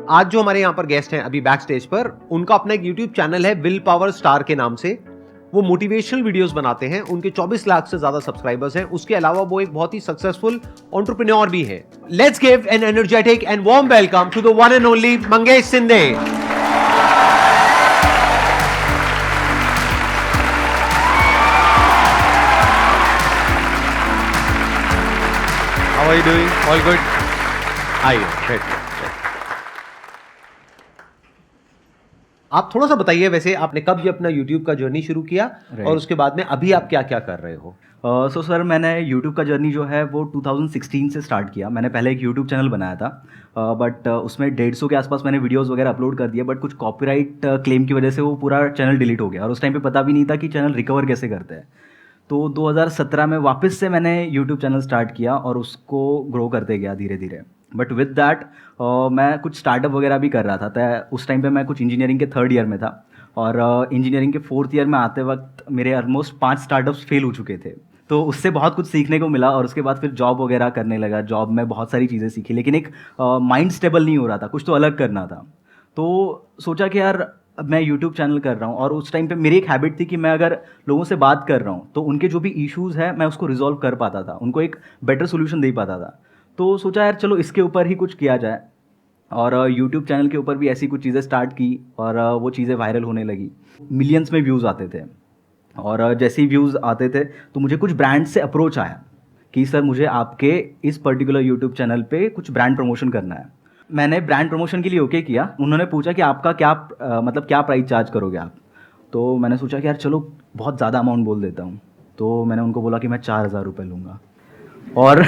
आज जो हमारे यहाँ पर गेस्ट हैं अभी बैक स्टेज पर, उनका अपना एक यूट्यूब चैनल है विल पावर स्टार के नाम से। वो मोटिवेशनल वीडियोस बनाते हैं, उनके 24 लाख से ज्यादा सब्सक्राइबर्स हैं। उसके अलावा वो एक बहुत ही सक्सेसफुल एंटरप्रेन्योर भी है। Let's give an energetic and warm welcome to the one and only Mangesh Sindhe. How are you doing? All good? आइए, बैठिए। आप थोड़ा सा बताइए, वैसे आपने कब ये अपना YouTube का जर्नी शुरू किया और उसके बाद में अभी आप क्या क्या कर रहे हो? सो सर, मैंने YouTube का जर्नी जो है वो 2016 से स्टार्ट किया। मैंने पहले एक YouTube चैनल बनाया था, बट उसमें 150 के आसपास मैंने वीडियोस वगैरह अपलोड कर दिए, बट कुछ कॉपीराइट क्लेम की वजह से वो पूरा चैनल डिलीट हो गया और उस टाइम पे पता भी नहीं था कि चैनल रिकवर कैसे करते हैं। तो 2017 में वापस से मैंने YouTube चैनल स्टार्ट किया और उसको ग्रो करते गया धीरे धीरे। बट विद दैट मैं कुछ स्टार्टअप वगैरह भी कर रहा था। तो उस टाइम पे मैं कुछ इंजीनियरिंग के 3rd ईयर में था और इंजीनियरिंग के 4th ईयर में आते वक्त मेरे ऑलमोस्ट 5 स्टार्टअप्स फेल हो चुके थे। तो उससे बहुत कुछ सीखने को मिला और उसके बाद फिर जॉब वगैरह करने लगा। जॉब में बहुत सारी चीज़ें सीखी, लेकिन एक माइंड स्टेबल नहीं हो रहा था, कुछ तो अलग करना था। तो सोचा कि यार अब मैं यूट्यूब चैनल कर रहा हूँ और उस टाइम पे मेरी एक हैबिट थी कि मैं अगर लोगों से बात कर रहा हूँ तो उनके जो भी इश्यूज़ है मैं उसको रिजॉल्व कर पाता था, उनको एक बेटर सोल्यूशन दे पाता था। तो सोचा यार चलो इसके ऊपर ही कुछ किया जाए और यूट्यूब चैनल के ऊपर भी ऐसी कुछ चीज़ें स्टार्ट की और वो चीज़ें वायरल होने लगी। मिलियंस में व्यूज़ आते थे और जैसे ही व्यूज़ आते थे तो मुझे कुछ ब्रांड से अप्रोच आया कि सर मुझे आपके इस पर्टिकुलर यूट्यूब चैनल पे कुछ ब्रांड प्रमोशन करना है। मैंने ब्रांड प्रमोशन के लिए ओके किया। उन्होंने पूछा कि आपका क्या मतलब क्या प्राइस चार्ज करोगे आप। तो मैंने सोचा कि यार चलो बहुत ज़्यादा अमाउंट बोल देता हूँ। तो मैंने उनको बोला कि मैं 4,000 रुपये लूँगा। और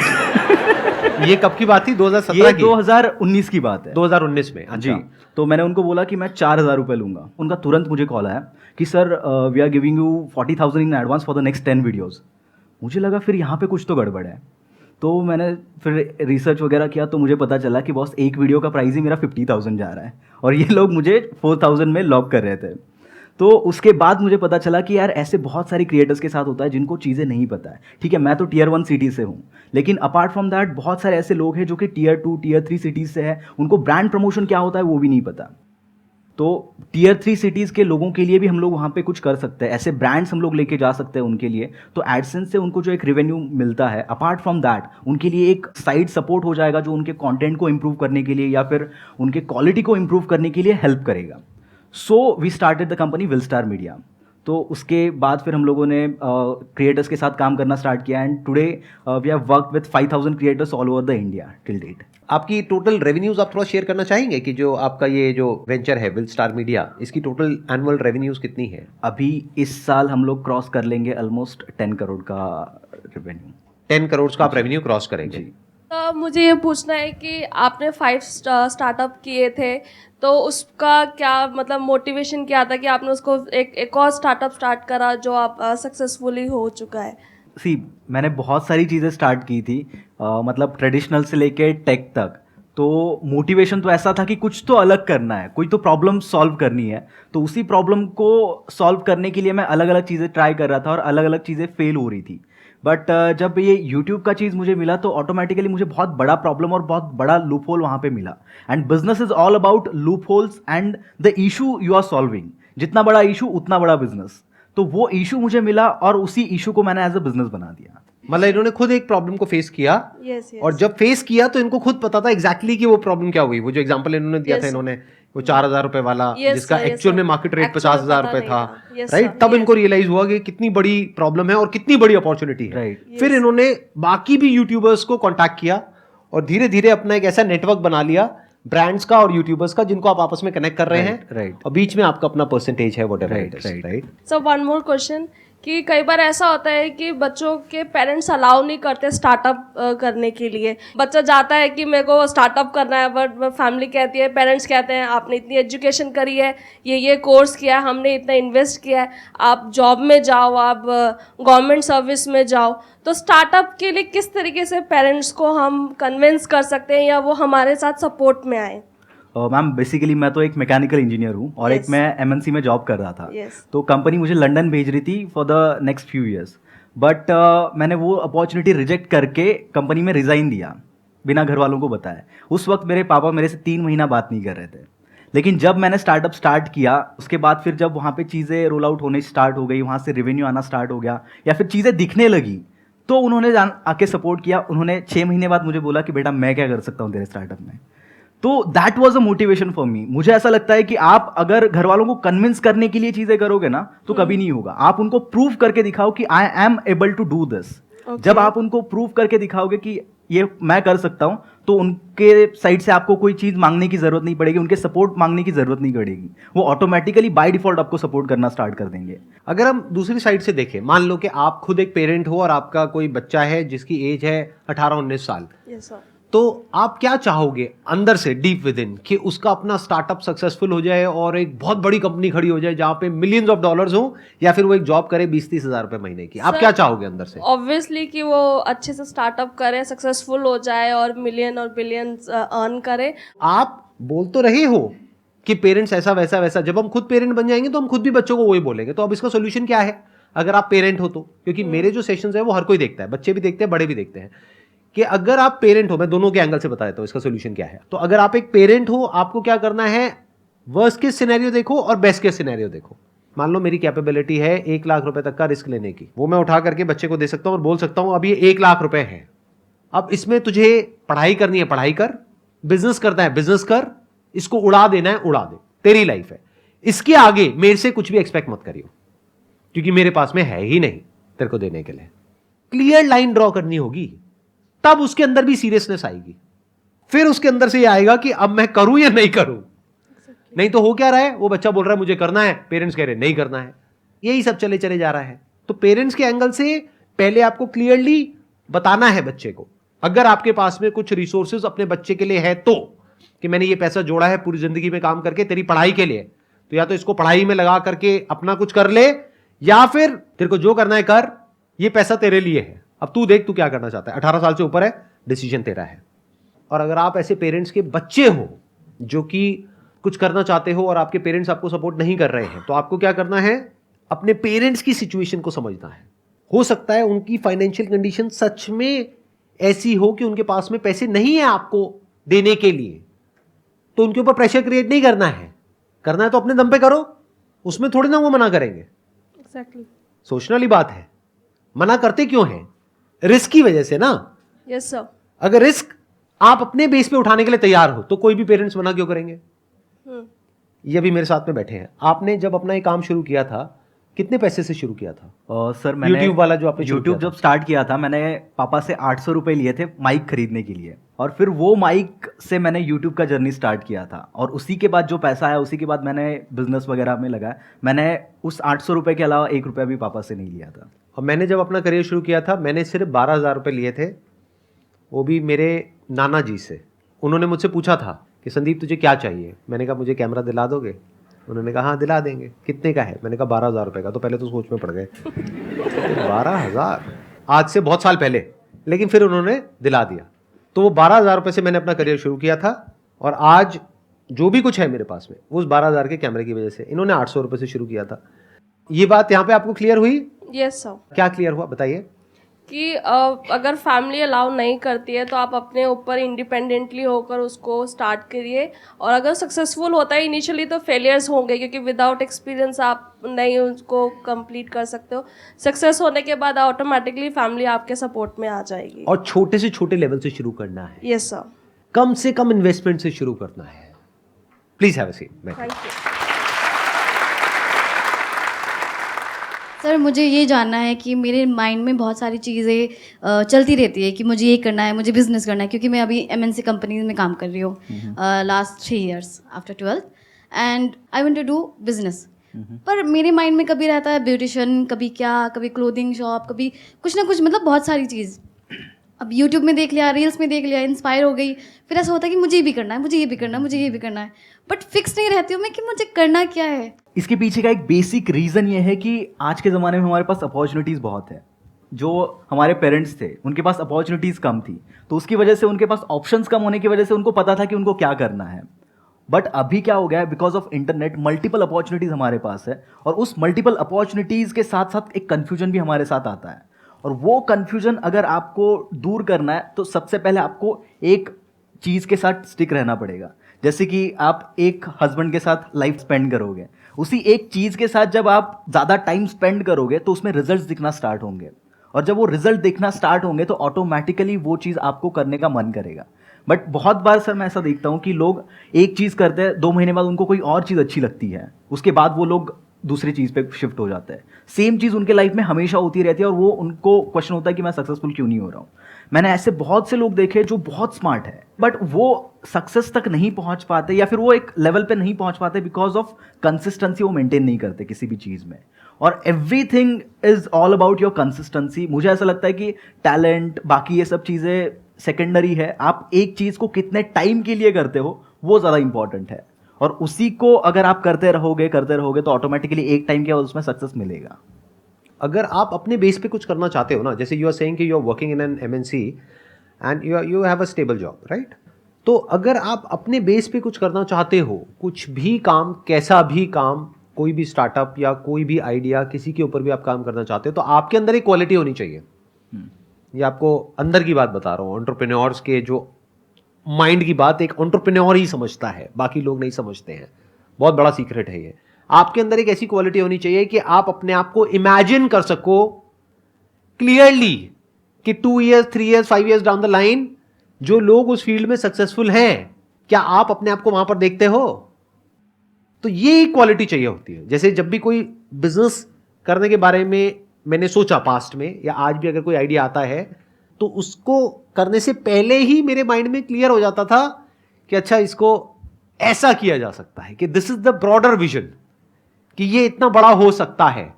ये कब की बात थी? 2017 ये की? 2019 की बात है। 2019 में? जी। तो मैंने उनको बोला कि मैं 4,000 रुपये लूँगा। उनका तुरंत मुझे कॉल आया कि sir we are giving you 40,000 in advance for the next 10 videos. मुझे लगा फिर यहाँ पे कुछ तो गड़बड़ है। तो मैंने फिर रिसर्च वगैरह किया तो मुझे पता चला कि बॉस एक वीडियो का प्राइस ही मेरा 50,000 जा रहा है और ये लोग मुझे 4,000 में लॉक कर रहे थे। तो उसके बाद मुझे पता चला कि यार ऐसे बहुत सारे क्रिएटर्स के साथ होता है जिनको चीज़ें नहीं पता है। ठीक है, मैं तो Tier 1 सिटी से हूँ, लेकिन अपार्ट फ्रॉम दैट बहुत सारे ऐसे लोग हैं जो कि Tier 2 Tier 3 सिटीज़ से हैं, उनको ब्रांड प्रमोशन क्या होता है वो भी नहीं पता। तो Tier 3 सिटीज़ के लोगों के लिए भी हम लोग वहाँ पे कुछ कर सकते हैं, ऐसे ब्रांड्स हम लोग लेके जा सकते हैं उनके लिए। तो एडसेंस से उनको जो एक रेवेन्यू मिलता है, अपार्ट फ्रॉम दैट उनके लिए एक साइड सपोर्ट हो जाएगा जो उनके कंटेंट को इम्प्रूव करने के लिए या फिर उनके क्वालिटी को इम्प्रूव करने के लिए हेल्प करेगा। So we started the company will star media. तो उसके बाद फिर हम लोगों ने क्रिएटर्स के साथ काम करना स्टार्ट किया and today we have worked with 5,000 creators all over the India till date. आपकी टोटल रेवेन्यूज आप थोड़ा शेयर करना चाहेंगे कि जो आपका ये जो वेंचर है विल स्टार मीडिया, इसकी टोटल एनुअल रेवेन्यूज कितनी है? अभी इस साल हम लोग क्रॉस कर लेंगे ऑलमोस्ट 10 करोड़ का रेवेन्यू। 10 करोड़ का आप रेवेन्यू क्रॉस करेंगे? तो मुझे ये पूछना है कि आपने 5 स्टार्टअप किए थे, तो उसका क्या मतलब मोटिवेशन क्या था कि आपने उसको एक और स्टार्टअप स्टार्ट करा जो आप सक्सेसफुली हो चुका है? मैंने बहुत सारी चीज़ें स्टार्ट की थी, मतलब ट्रेडिशनल से लेके टेक तक। तो मोटिवेशन तो ऐसा था कि कुछ तो अलग करना है, कोई तो प्रॉब्लम सॉल्व करनी है। तो उसी प्रॉब्लम को सॉल्व करने के लिए मैं अलग अलग चीज़ें ट्राई कर रहा था और अलग अलग चीज़ें फेल हो रही थी। बट जब ये यूट्यूब का चीज़ मुझे मिला तो ऑटोमेटिकली मुझे बहुत बड़ा प्रॉब्लम और बहुत बड़ा लूप होल वहाँ पे मिला। And business is all about loopholes and the issue you are solving. जितना बड़ा इशू उतना बड़ा बिजनेस। तो वो इशू मुझे मिला और उसी इशू को मैंने एज अ बिजनेस बना दिया। मतलब इन्होंने खुद एक प्रॉब्लम को फेस किया। yes. और जब फेस किया तो इनको खुद पता था एग्जैक्टली कि वो प्रॉब्लम क्या हुई। वो जो एग्जांपल इन्होंने दिया था, इन्होंने वो 4,000 रुपए वाला, जिसका एक्चुअल में मार्केट रेट 50,000 रुपए था, राइट? तब इनको रियलाइज हुआ कि कितनी बड़ी प्रॉब्लम है और कितनी बड़ी अपॉर्चुनिटी है। फिर इन्होंने बाकी भी यूट्यूबर्स को कॉन्टैक्ट किया और धीरे धीरे अपना एक ऐसा नेटवर्क बना लिया ब्रांड्स का और यूट्यूबर्स का जिनको आप आपस में कनेक्ट कर रहे हैं। और बीच में आपका अपना परसेंटेज है, whatever, right? So one more question कि कई बार ऐसा होता है कि बच्चों के पेरेंट्स अलाउ नहीं करते स्टार्टअप करने के लिए। बच्चा जाता है कि मेरे को स्टार्टअप करना है, बट फैमिली कहती है, पेरेंट्स कहते हैं आपने इतनी एजुकेशन करी है, ये कोर्स किया है, हमने इतना इन्वेस्ट किया है, आप जॉब में जाओ, आप गवर्नमेंट सर्विस में जाओ। तो स्टार्टअप के लिए किस तरीके से पेरेंट्स को हम कन्विंस कर सकते हैं या वो हमारे साथ सपोर्ट में आए? मैम बेसिकली मैं तो एक मैकेनिकल इंजीनियर हूँ और एक मैं MNC में जॉब कर रहा था। तो कंपनी मुझे लंदन भेज रही थी for the next few years, but मैंने वो अपॉर्चुनिटी रिजेक्ट करके कंपनी में रिज़ाइन दिया। बिना घर वालों को बताए। उस वक्त मेरे पापा मेरे से 3 महीना बात नहीं कर रहे थे। लेकिन जब मैंने स्टार्टअप स्टार्ट किया, उसके बाद फिर जब वहाँ पे चीज़ें रोल आउट होने स्टार्ट हो गई, वहाँ से रेवेन्यू आना स्टार्ट हो गया या फिर चीज़ें दिखने लगी, तो उन्होंने आके सपोर्ट किया। उन्होंने 6 महीने बाद मुझे बोला कि बेटा मैं क्या कर सकता हूँ तेरे स्टार्टअप में। तो that was a motivation for me. मुझे ऐसा लगता है कि आप अगर घर वालों को कन्विंस करने के लिए चीज़ें करोगे ना, तो कभी नहीं होगा। आप उनको प्रूव करके दिखाओ कि I am able to do this. जब आप उनको प्रूव करके दिखाओगे कि ये मैं कर सकता हूं, तो उनके साइड से आपको कोई चीज मांगने की जरूरत नहीं पड़ेगी, उनके सपोर्ट मांगने की जरूरत नहीं पड़ेगी। वो ऑटोमेटिकली बाय डिफॉल्ट आपको सपोर्ट करना स्टार्ट कर देंगे। अगर हम दूसरी साइड से देखें, मान लो कि आप खुद एक पेरेंट हो और आपका कोई बच्चा है जिसकी एज है 18-19 साल, यस सर। तो आप क्या चाहोगे अंदर से डीप विद इन कि उसका अपना स्टार्टअप सक्सेसफुल हो जाए और एक बहुत बड़ी कंपनी खड़ी हो जाए जहां पे मिलियंस ऑफ डॉलर्स हो, या फिर वो एक जॉब करे 20-30 हजार रुपए महीने की? आप क्या चाहोगे अंदर से? ऑब्वियसली कि वो अच्छे से स्टार्टअप करे, सक्सेसफुल हो जाए और मिलियन और बिलियंस अर्न करे। आप बोल तो रहे हो कि पेरेंट्स ऐसा वैसा वैसा, जब हम खुद पेरेंट बन जाएंगे तो हम खुद भी बच्चों को वही बोलेंगे। तो अब इसका सोल्यूशन क्या है अगर आप पेरेंट हो तो? क्योंकि मेरे जो सेशंस है वो हर कोई देखता है, बच्चे भी देखते हैं, बड़े भी देखते हैं, कि अगर आप पेरेंट हो, मैं दोनों के एंगल से बता देता हूं इसका सोल्यूशन क्या है। तो अगर आप एक पेरेंट हो, आपको क्या करना है, वर्स्ट केस सिनेरियो देखो और बेस्ट केस सिनेरियो देखो। मान लो मेरी कैपेबिलिटी है 1 लाख रुपए तक का रिस्क लेने की, वो मैं उठा करके बच्चे को दे सकता हूं और बोल सकता हूं अब ये 1 लाख रुपए है, अब इसमें तुझे पढ़ाई करनी है पढ़ाई कर, बिजनेस करना है बिजनेस कर, इसको उड़ा देना है उड़ा दे, तेरी लाइफ है, इसके आगे मेरे से कुछ भी एक्सपेक्ट मत करियो, क्योंकि मेरे पास में है ही नहीं तेरे को देने के लिए। क्लियर लाइन ड्रॉ करनी होगी, तब उसके अंदर भी सीरियसनेस आएगी। फिर उसके अंदर से ये आएगा कि अब मैं करूं या नहीं करूं। नहीं तो हो क्या रहा है, वो बच्चा बोल रहा है मुझे करना है, पेरेंट्स कह रहे हैं नहीं करना है, यही सब चले चले जा रहा है। तो पेरेंट्स के एंगल से पहले आपको क्लियरली बताना है बच्चे को, अगर आपके पास में कुछ रिसोर्सेज अपने बच्चे के लिए है तो, कि मैंने ये पैसा जोड़ा है पूरी जिंदगी में काम करके तेरी पढ़ाई के लिए, तो या तो इसको पढ़ाई में लगा करके अपना कुछ कर ले, या फिर तेरे को जो करना है कर, ये पैसा तेरे लिए है, अब तू देख तू क्या करना चाहता है, 18 साल से ऊपर है, डिसीजन तेरा है। और अगर आप ऐसे पेरेंट्स के बच्चे हो जो कि कुछ करना चाहते हो और आपके पेरेंट्स आपको सपोर्ट नहीं कर रहे हैं, तो आपको क्या करना है, अपने पेरेंट्स की सिचुएशन को समझना है। हो सकता है उनकी फाइनेंशियल कंडीशन सच में ऐसी हो कि उनके पास में पैसे नहीं है आपको देने के लिए, तो उनके ऊपर प्रेशर क्रिएट नहीं करना है, करना है तो अपने दम पे करो, उसमें थोड़ी ना वो मना करेंगे। एग्जैक्टली। सोचने वाली बात है, मना करते क्यों हैं, रिस्क की वजह से ना। Yes sir. अगर रिस्क आप अपने बेस पे उठाने के लिए तैयार हो तो कोई भी पेरेंट्स मना क्यों करेंगे। ये अभी मेरे साथ में बैठे हैं, आपने जब अपना ये काम शुरू किया था कितने पैसे से शुरू किया था? सर मैंने YouTube वाला जो आपने शुरू YouTube किया जब स्टार्ट किया था, मैंने पापा से 800 रुपये लिए थे माइक खरीदने के लिए, और फिर वो माइक से मैंने YouTube का जर्नी स्टार्ट किया था। और उसी के बाद जो पैसा आया उसी के बाद मैंने बिजनेस वगैरह में लगाया। मैंने उस 800 रुपये के अलावा 1 रुपया भी पापा से नहीं लिया था। और मैंने जब अपना करियर शुरू किया था मैंने सिर्फ 12,000 रुपये लिए थे, वो भी मेरे नाना जी से। उन्होंने मुझसे पूछा था कि संदीप तुझे क्या चाहिए, मैंने कहा मुझे कैमरा दिला दोगे? उन्होंने कहा हाँ दिला देंगे। कितने का है? मैंने कहा 12,000 रुपये का। तो पहले तो सोच में पड़ गए 12,000, आज से बहुत साल पहले, लेकिन फिर उन्होंने दिला दिया। तो वो 12,000 रुपये से मैंने अपना करियर शुरू किया था, और आज जो भी कुछ है मेरे पास में वो उस 12,000 के कैमरे की वजह से। इन्होंने 800 रुपये से शुरू किया था। ये बात यहाँ पे आपको क्लियर हुई? Yes sir. क्या क्लियर हुआ बताइए? कि अगर फैमिली अलाउ नहीं करती है तो आप अपने ऊपर इंडिपेंडेंटली होकर उसको स्टार्ट करिए, और अगर सक्सेसफुल होता है इनिशियली तो फेलियर्स होंगे, क्योंकि विदाउट एक्सपीरियंस आप नहीं उसको कंप्लीट कर सकते हो। सक्सेस होने के बाद ऑटोमेटिकली फैमिली आपके सपोर्ट में आ जाएगी। और छोटे से छोटे लेवल से शुरू करना है। Yes sir. कम से कम इन्वेस्टमेंट से शुरू करना है। Please have a seat. Thank you. Sir मुझे ये जानना है कि मेरे माइंड में बहुत सारी चीज़ें चलती रहती है कि मुझे ये करना है, मुझे बिजनेस करना है, क्योंकि मैं अभी MNC कंपनीज में काम कर रही हूँ last 3 years after 12th, and I want to do business. पर मेरे माइंड में कभी रहता है ब्यूटिशियन, कभी क्या, कभी क्लोथिंग शॉप, कभी कुछ ना कुछ, मतलब बहुत सारी चीज़। अब यूट्यूब में देख लिया, रील्स में देख लिया, इंस्पायर हो गई, फिर ऐसा होता है कि मुझे ये भी करना है, मुझे ये भी करना है, मुझे ये भी करना है, बट फिक्स नहीं रहती हूँ मैं कि मुझे करना क्या है। इसके पीछे का एक बेसिक रीज़न ये है कि आज के ज़माने में हमारे पास अपॉर्चुनिटीज़ बहुत है। जो हमारे पेरेंट्स थे उनके पास अपॉर्चुनिटीज़ कम थी, तो उसकी वजह से उनके पास ऑप्शंस कम होने की वजह से उनको पता था कि उनको क्या करना है। बट अभी क्या हो गया है, because of internet multiple opportunities हमारे पास है, और उस मल्टीपल अपॉर्चुनिटीज़ के साथ साथ एक कन्फ्यूजन भी हमारे साथ आता है। और वो कन्फ्यूजन अगर आपको दूर करना है तो सबसे पहले आपको एक चीज़ के साथ स्टिक रहना पड़ेगा। जैसे कि आप एक हस्बैंड के साथ लाइफ स्पेंड करोगे, उसी एक चीज़ के साथ जब आप ज़्यादा टाइम स्पेंड करोगे तो उसमें रिजल्ट्स दिखना स्टार्ट होंगे, और जब वो रिजल्ट दिखना स्टार्ट होंगे तो ऑटोमेटिकली वो चीज़ आपको करने का मन करेगा। बट बहुत बार सर मैं ऐसा देखता हूँ कि लोग एक चीज़ करते हैं, 2 महीने बाद उनको कोई और चीज़ अच्छी लगती है, उसके बाद वो लोग दूसरी चीज़ पे शिफ्ट हो जाते हैं। सेम चीज़ उनके लाइफ में हमेशा होती रहती है और वो उनको क्वेश्चन होता है कि मैं सक्सेसफुल क्यों नहीं हो रहा हूँ। मैंने ऐसे बहुत से लोग देखे जो बहुत स्मार्ट है बट वो सक्सेस तक नहीं पहुंच पाते, या फिर वो एक लेवल पे नहीं पहुंच पाते बिकॉज ऑफ कंसिस्टेंसी, वो मेंटेन नहीं करते किसी भी चीज़ में। और everything is all about your consistency. मुझे ऐसा लगता है कि टैलेंट, बाकी ये सब चीज़ें सेकेंडरी है, आप एक चीज़ को कितने टाइम के लिए करते हो वो ज़्यादा इंपॉर्टेंट है, और उसी को अगर आप करते रहोगे तो ऑटोमेटिकली एक टाइम के बाद उसमें सक्सेस मिलेगा। अगर आप अपने बेस पे कुछ करना चाहते हो ना, जैसे यू आर सेइंग कि you are working in an MNC and you have a stable job, right? तो अगर आप अपने बेस पे कुछ करना चाहते हो, कुछ भी काम, कैसा भी काम, कोई भी स्टार्टअप या कोई भी आइडिया, किसी के ऊपर भी आप काम करना चाहते हो, तो आपके अंदर एक क्वालिटी होनी चाहिए। ये आपको अंदर की बात बता रहा हूँ, एंटरप्रेन्योर्स के जो माइंड की बात एक एंटरप्रेन्योर ही समझता है, बाकी लोग नहीं समझते हैं। बहुत बड़ा सीक्रेट है ये। आपके अंदर एक ऐसी क्वालिटी होनी चाहिए कि आप अपने आप को इमेजिन कर सको क्लियरली कि 2 years, 3 years, 5 years down the line जो लोग उस फील्ड में सक्सेसफुल हैं, क्या आप अपने आप को वहां पर देखते हो? तो ये क्वालिटी चाहिए होती है। जैसे जब भी कोई बिजनेस करने के बारे में मैंने सोचा पास्ट में, या आज भी अगर कोई आइडिया आता है, तो उसको करने से पहले ही मेरे माइंड में क्लियर हो जाता था कि अच्छा इसको ऐसा किया जा सकता है, कि this is the broader vision, कि ये इतना बड़ा हो सकता है।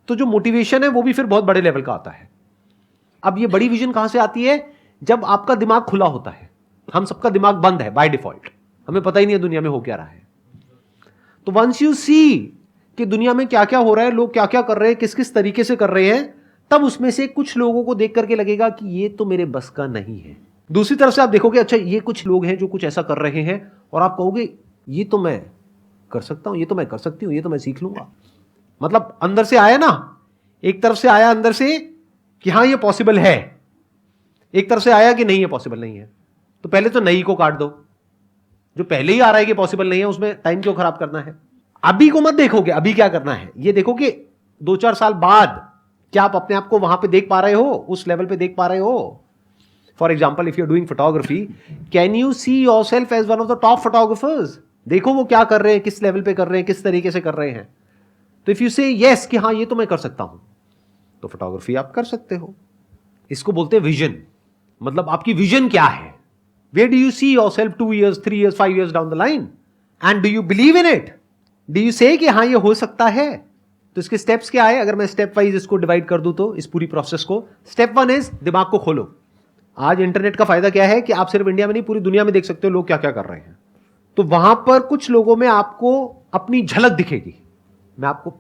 तो जो मोटिवेशन है वो भी फिर बहुत बड़े लेवल का आता है। अब ये बड़ी विजन कहां से आती है? जब आपका दिमाग खुला होता है। हम सबका दिमाग बंद है बाय डिफॉल्ट, हमें पता ही नहीं है दुनिया में हो क्या रहा है। तो वंस यू सी कि दुनिया में क्या क्या हो रहा है, लोग क्या क्या कर रहे हैं, किस किस तरीके से कर रहे हैं, तब उसमें से कुछ लोगों को देख करके लगेगा कि ये तो मेरे बस का नहीं है। दूसरी तरफ से आप देखोगे अच्छा ये कुछ लोग हैं जो कुछ ऐसा कर रहे हैं, और आप कहोगे ये तो मैं कर सकता हूं, ये तो मैं कर सकती हूं, ये तो मैं सीख लूंगा। मतलब अंदर से आया ना, एक तरफ से आया अंदर से कि हाँ ये पॉसिबल है, एक तरफ से आया कि नहीं ये पॉसिबल नहीं है। तो पहले तो नहीं को काट दो, जो पहले ही आ रहा है कि पॉसिबल नहीं है उसमें टाइम क्यों खराब करना है। अभी को मत देखोगे अभी क्या करना है, ये देखो कि 2-4 साल बाद क्या आप अपने आप को वहां पे देख पा रहे हो, उस लेवल पे देख पा रहे हो। For example if you are doing photography, can you see yourself as one of the top photographers? देखो वो क्या कर रहे हैं, किस लेवल पे कर रहे हैं, किस तरीके से कर रहे हैं। तो इफ यू से यस कि हाँ ये तो मैं कर सकता हूं, तो फोटोग्राफी आप कर सकते हो। इसको बोलते हैं विजन। मतलब आपकी विजन क्या है, where do you see yourself 2 years, 3 years, 5 years down the line, and do you believe in it? Do you say कि हाँ ये हो सकता है? तो इसके स्टेप्स क्या है, अगर मैं स्टेप वाइज इसको डिवाइड कर दूं तो इस पूरी प्रोसेस को, स्टेप 1 इज दिमाग को खोलो। आज इंटरनेट का फायदा क्या है कि आप सिर्फ इंडिया में नहीं पूरी दुनिया में देख सकते हो लोग क्या क्या कर रहे हैं। तो वहां पर कुछ लोगों में आपको अपनी झलक दिखेगी। मैं आपको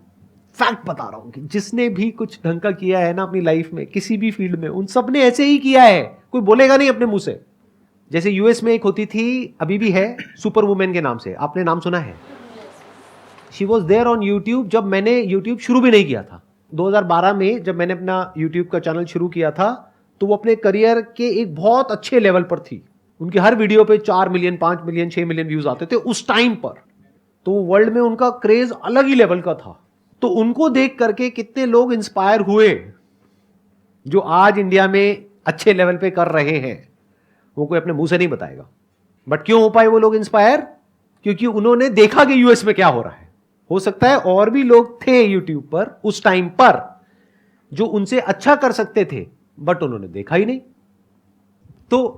फैक्ट बता रहा हूं कि जिसने भी कुछ ढंग का किया है ना अपनी लाइफ में, किसी भी फील्ड में, उन सब ने ऐसे ही किया है, कोई बोलेगा नहीं अपने मुंह से। जैसे यूएस में एक होती थी, अभी भी है, सुपर वुमेन के नाम से, आपने नाम सुना है? She was there on YouTube जब मैंने यूट्यूब शुरू भी नहीं किया था। 2012 में जब मैंने अपना यूट्यूब का चैनल शुरू किया था, तो वो अपने करियर के एक बहुत अच्छे लेवल पर थी। उनकी हर वीडियो पे 4 मिलियन, 5 मिलियन, 6 मिलियन व्यूज आते थे उस टाइम पर। तो वर्ल्ड में उनका क्रेज अलग ही लेवल का था। तो उनको देख करके कितने लोग इंस्पायर हुए जो आज इंडिया में अच्छे लेवल पे कर रहे हैं। वो कोई अपने मुंह से नहीं बताएगा। बट क्यों हो पाए वो लोग इंस्पायर? क्योंकि उन्होंने देखा कि यूएस में क्या हो रहा है। हो सकता है और भी लोग थे यूट्यूब पर उस टाइम पर जो उनसे अच्छा कर सकते थे, बट उन्होंने देखा ही नहीं। तो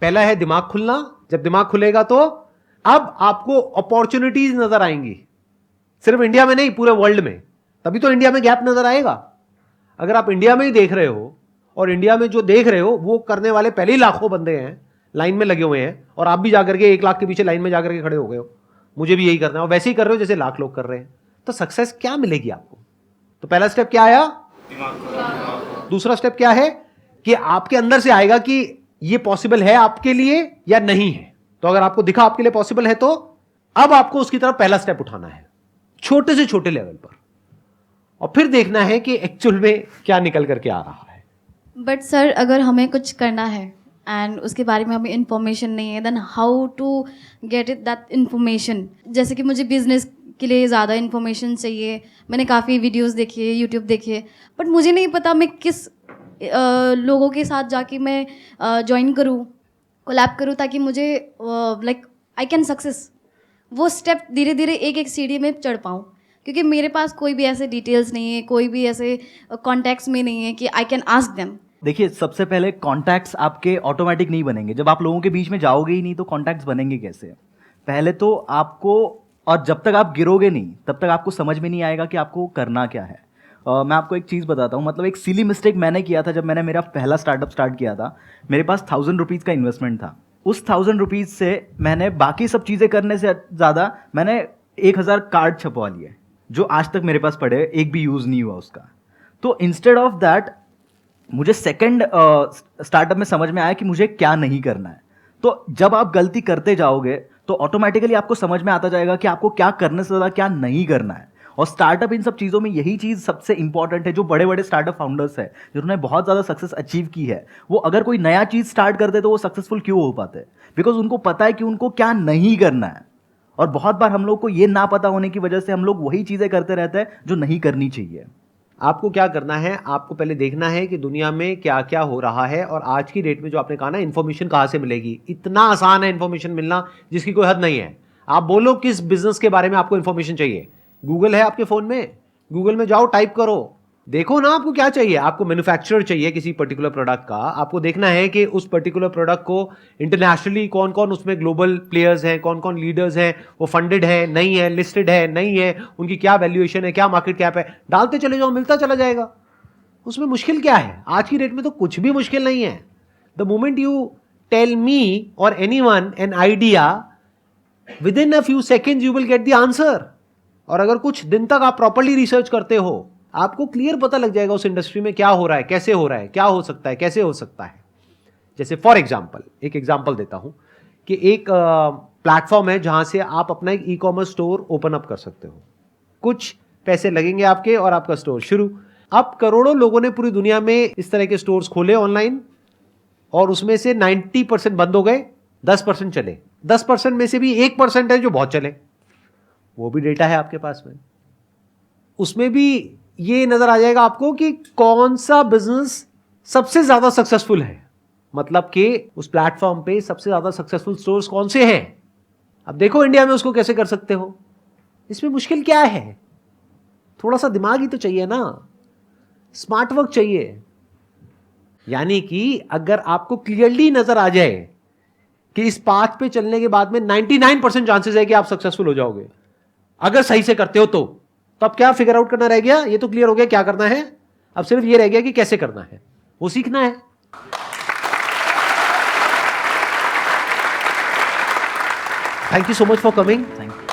पहला है दिमाग खुलना। जब दिमाग खुलेगा तो अब आपको अपॉर्चुनिटीज नजर आएंगी, सिर्फ इंडिया में नहीं, पूरे वर्ल्ड में। तभी तो इंडिया में गैप नजर आएगा। अगर आप इंडिया में ही देख रहे हो और इंडिया में जो देख रहे हो वो करने वाले पहले ही लाखों बंदे हैं, लाइन में लगे हुए हैं, और आप भी जाकर के 1 लाख के पीछे लाइन में जाकर के खड़े हो गए हो, मुझे भी यही करना है, और वैसे ही कर रहे हो जैसे लाख लोग कर रहे हैं, तो सक्सेस क्या मिलेगी आपको? तो पहला स्टेप क्या आया? दूसरा स्टेप क्या है कि आपके अंदर से आएगा कि ये पॉसिबल है आपके लिए या नहीं है। तो अगर आपको दिखा आपके लिए पॉसिबल है, तो अब आपको उसकी तरफ पहला स्टेप उठाना है, छोटे से छोटे लेवल पर, और फिर देखना है कि एक्चुअल में क्या निकल करके आ रहा है। बट सर अगर हमें कुछ करना है एंड उसके बारे में हमें इंफॉर्मेशन नहीं है, then how to get it that information? जैसे कि मुझे बिजनेस के लिए ज़्यादा इन्फॉर्मेशन चाहिए, मैंने काफ़ी वीडियोस देखी है, यूट्यूब देखी है, बट मुझे नहीं पता मैं किस लोगों के साथ जाके मैं ज्वाइन करूँ, कोलैब करूँ, ताकि मुझे लाइक आई कैन सक्सेस वो स्टेप धीरे धीरे एक एक सीढ़ी में चढ़ पाऊँ, क्योंकि मेरे पास कोई भी ऐसे डिटेल्स नहीं है, कोई भी ऐसे कॉन्टैक्ट्स में नहीं है कि आई कैन आस्क देम। देखिए, सबसे पहले कॉन्टैक्ट्स आपके ऑटोमेटिक नहीं बनेंगे। जब आप लोगों के बीच में जाओगे ही नहीं तो कॉन्टैक्ट्स बनेंगे कैसे? पहले तो आपको, और जब तक आप गिरोगे नहीं तब तक आपको समझ में नहीं आएगा कि आपको करना क्या है। मैं आपको एक चीज़ बताता हूँ, मतलब एक सिली मिस्टेक मैंने किया था जब मैंने मेरा पहला स्टार्टअप स्टार्ट किया था। मेरे पास 1000 रुपीज़ का इन्वेस्टमेंट था। उस 1000 रुपीज़ से मैंने बाकी सब चीज़ें करने से ज़्यादा मैंने 1000 कार्ड छपवा लिए, जो आज तक मेरे पास पड़े, एक भी यूज़ नहीं हुआ उसका। तो इंस्टेड ऑफ दैट मुझे सेकंड स्टार्टअप में समझ में आया कि मुझे क्या नहीं करना है। तो जब आप गलती करते जाओगे तो ऑटोमेटिकली आपको समझ में आता जाएगा कि आपको क्या करने से ज़्यादा क्या नहीं करना है। और स्टार्टअप इन सब चीज़ों में यही चीज़ सबसे इंपॉर्टेंट है। जो बड़े बड़े स्टार्टअप फाउंडर्स हैं जिन्होंने बहुत ज़्यादा सक्सेस अचीव की है, वो अगर कोई नया चीज़ स्टार्ट करते तो वो सक्सेसफुल क्यों हो पाते? बिकॉज उनको पता है कि उनको क्या नहीं करना है। और बहुत बार हम लोग को ये ना पता होने की वजह से हम लोग वही चीज़ें करते रहते हैं जो नहीं करनी चाहिए। आपको क्या करना है, आपको पहले देखना है कि दुनिया में क्या क्या हो रहा है, और आज की डेट में जो आपने कहा ना इन्फॉर्मेशन कहाँ से मिलेगी, इतना आसान है इन्फॉर्मेशन मिलना जिसकी कोई हद नहीं है। आप बोलो किस बिजनेस के बारे में आपको इन्फॉर्मेशन चाहिए, गूगल है आपके फ़ोन में, गूगल में जाओ, टाइप करो, देखो ना आपको क्या चाहिए। आपको मैन्युफैक्चरर चाहिए किसी पर्टिकुलर प्रोडक्ट का, आपको देखना है कि उस पर्टिकुलर प्रोडक्ट को इंटरनेशनली कौन कौन उसमें ग्लोबल प्लेयर्स हैं, कौन कौन लीडर्स हैं, वो फंडेड है नहीं है, लिस्टेड है नहीं है, उनकी क्या वैल्यूएशन है, क्या मार्केट कैप है, डालते चले जाओ, मिलता चला जाएगा। उसमें मुश्किल क्या है? आज की डेट में तो कुछ भी मुश्किल नहीं है। The moment you tell me और anyone an idea, within a few seconds you will get the answer. और अगर कुछ दिन तक आप प्रॉपर्ली रिसर्च करते हो, आपको क्लियर पता लग जाएगा उस इंडस्ट्री में क्या हो रहा है, कैसे हो रहा है, क्या हो सकता है, कैसे हो सकता है। जैसे फॉर एग्जाम्पल, एक एग्जाम्पल देता हूं कि एक प्लेटफॉर्म है जहां से आप अपना एक ई-कॉमर्स स्टोर ओपन अप कर सकते हो। कुछ पैसे लगेंगे आपके और आपका स्टोर शुरू। अब करोड़ों लोगों ने पूरी दुनिया में इस तरह के स्टोर्स खोले ऑनलाइन, और उसमें से 90% बंद हो गए, 10% चले। 10% में से भी 1% है जो बहुत चले, वो भी डेटा है आपके पास में। उसमें भी ये नजर आ जाएगा आपको कि कौन सा बिजनेस सबसे ज्यादा सक्सेसफुल है, मतलब कि उस प्लेटफॉर्म पे सबसे ज्यादा सक्सेसफुल स्टोर्स कौन से हैं। अब देखो इंडिया में उसको कैसे कर सकते हो। इसमें मुश्किल क्या है? थोड़ा सा दिमाग ही तो चाहिए ना, स्मार्ट वर्क चाहिए। यानी कि अगर आपको क्लियरली नजर आ जाए कि इस पाथ पे चलने के बाद में 99% चांसेस है कि आप सक्सेसफुल हो जाओगे अगर सही से करते हो, तो अब क्या फिगर आउट करना रह गया? ये तो क्लियर हो गया क्या करना है, अब सिर्फ ये रह गया कि कैसे करना है, वो सीखना है। Thank you so much for coming. Thank you.